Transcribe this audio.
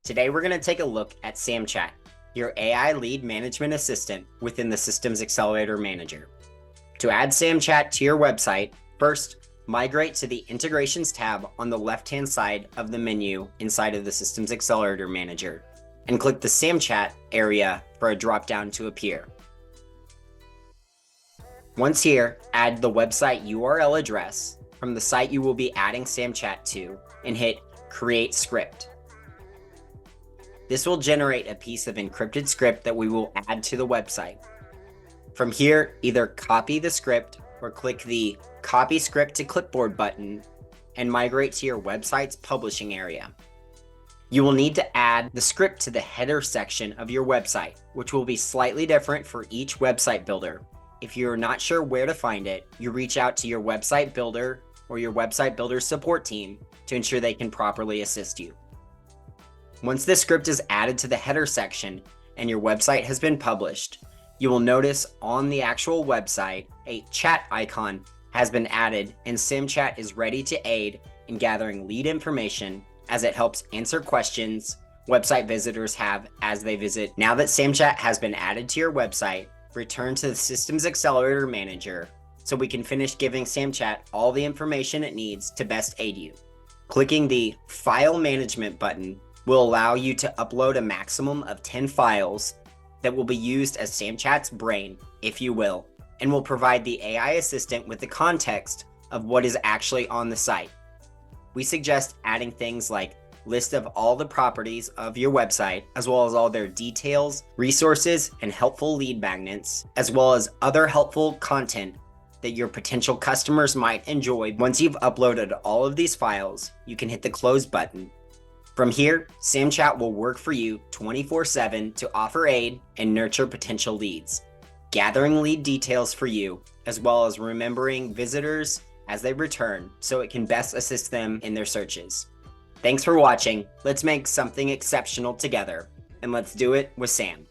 Today we're going to take a look at SamChat, your AI lead management assistant within the Systems Accelerator Manager. To add SamChat to your website, first, migrate to the Integrations tab on the left-hand side of the menu inside of the Systems Accelerator Manager, and click the SamChat area for a drop-down to appear. Once here, add the website URL address from the site you will be adding SamChat to and hit Create Script. This will generate a piece of encrypted script that we will add to the website. From here, either copy the script or click the Copy Script to Clipboard button and migrate to your website's publishing area. You will need to add the script to the header section of your website, which will be slightly different for each website builder. If you're not sure where to find it, you reach out to your website builder or your website builder support team to ensure they can properly assist you. Once the script is added to the header section and your website has been published, you will notice on the actual website a chat icon has been added, and SamChat is ready to aid in gathering lead information as it helps answer questions website visitors have as they visit. Now that SamChat has been added to your website, return to the Systems Accelerator Manager so we can finish giving SamChat all the information it needs to best aid you. Clicking the File Management button will allow you to upload a maximum of 10 files that will be used as SamChat's brain, if you will, and will provide the AI assistant with the context of what is actually on the site. We suggest adding things like list of all the properties of your website, as well as all their details, resources, and helpful lead magnets, as well as other helpful content that your potential customers might enjoy. Once you've uploaded all of these files, you can hit the close button. From here, SamChat will work for you 24/7 to offer aid and nurture potential leads, gathering lead details for you, as well as remembering visitors as they return so it can best assist them in their searches. Thanks for watching. Let's make something exceptional together, and let's do it with Sam.